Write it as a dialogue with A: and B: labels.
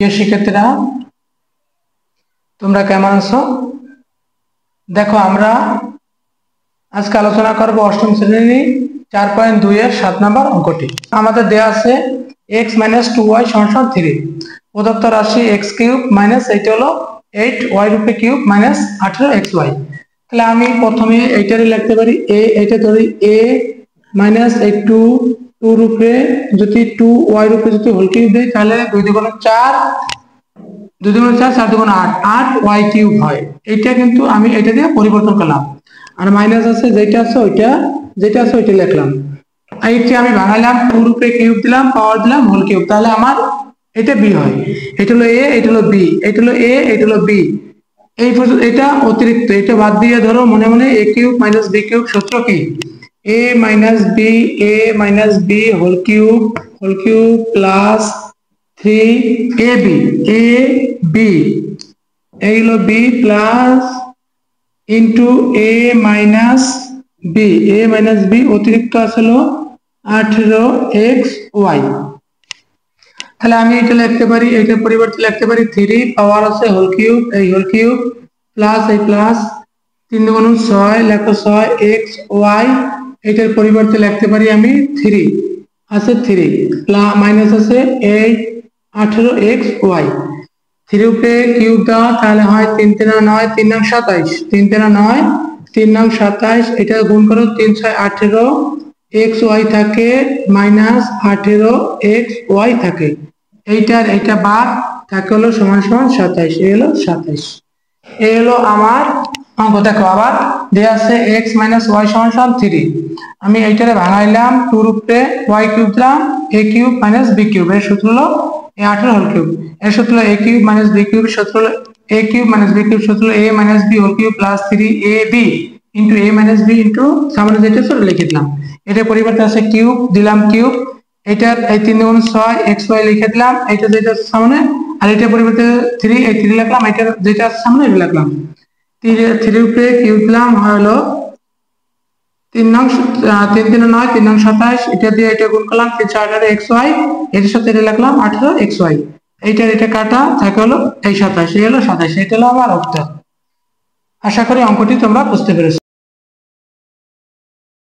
A: প্রিয় শিক্ষার্থীরা, তোমরা কেমন আছো? দেখো, আমরা আজকে আলোচনা করব অষ্টম শ্রেণী 4.2 এর 7 নম্বর অঙ্কটি। আমাদের দেয়া আছে x - 2y = 3, প্রদত্ত রাশি x কিউব মাইনাস এইটা হলো 8y রূপে কিউব মাইনাস 18xy। তাহলে আমি প্রথমে এইটারই লিখতে পারি a, এটা ধরি a মাইনাস এই 2 রূপে যদি 2y রূপে যদি হোল কিউব দেই তাহলে 2 × 4 2 × 4 4 × 8 8y কিউব হয়। এইটা কিন্তু আমি এটা দিয়ে পরিবর্তন করলাম, আর মাইনাস আছে যেটা আছে ওইটা লিখলাম। এইটা আমি ভাঙাইলাম, 2 রূপে কিউব দিলাম, পাওয়ার দিলাম হোল কিউব, তাহলে আমার এটা b হয়। এটা হলো a, এটা হলো b, এটা হলো a, এটা হলো b। এই এটা অতিরিক্ত, এটা বাদ দিয়ে ধরো মনে মনে a cube minus b cube সূত্র কি? a minus b whole cube plus 3ab এই হলো b plus into a minus b অতিরিক্ত আসলো 18xy। তাহলে আমি এটা লিখতে পারি, এটার পরিবর্তে লিখতে পারি 3 পাওয়ার আছে হোল কিউব, এই হোল কিউব প্লাস এই প্লাস 3 × 6 লেখো 6xy। এটার পরিবর্তে লিখতে পারি আমি 3 আছে 3 প্লাস মাইনাস আছে 18xy। 3 রূপে কিউব দাও তাহলে হয় 3 × 9 3 × 27 3 × 9 3 × 27, এটা গুণ করো 3 × 6 18xy থাকে মাইনাস 18xy থাকে। এইটা বাদ থাকে হলো সমান 27, এই হলো 27। এই হলো আমার অঙ্ক। দেখো আবার দেয়া আছে x - y = 3, আমি এইটারে ভাঙাইলাম, 2 রূপে y কিউব দিলাম, a cube minus b cube, এর সূত্র হলো 18 হোল কিউব, এর সূত্র হলো a cube minus b cube, সূত্র হলো a cube minus b cube, সূত্র হলো a minus b whole cube plus 3ab into a minus b into সামনে যেটা ছিল লিখে দিলাম। এটা পরিবর্তে আছে কিউব দিলাম কিউব, এটার এই 3 × 6 xy লিখে দিলাম, এটা যেটা সামনে, আর এটা পরিবর্তে 3 এই 3 লিখলাম, এটা যেটা সামনে এটা লিখলাম। 3 রূপে কিউব দিলাম হলো 3 × 9 3 × 27, এটা দিয়ে এটা গুণ করলাম 3 × 4 18xy, এর সাথে এটা লিখলাম 18xy। এটা কাটা থাকে হলো এই 27, এই হলো 27। এটা হলো আমার উত্তর। আশা করি অঙ্কটি তোমরা বুঝতে পেরেছো।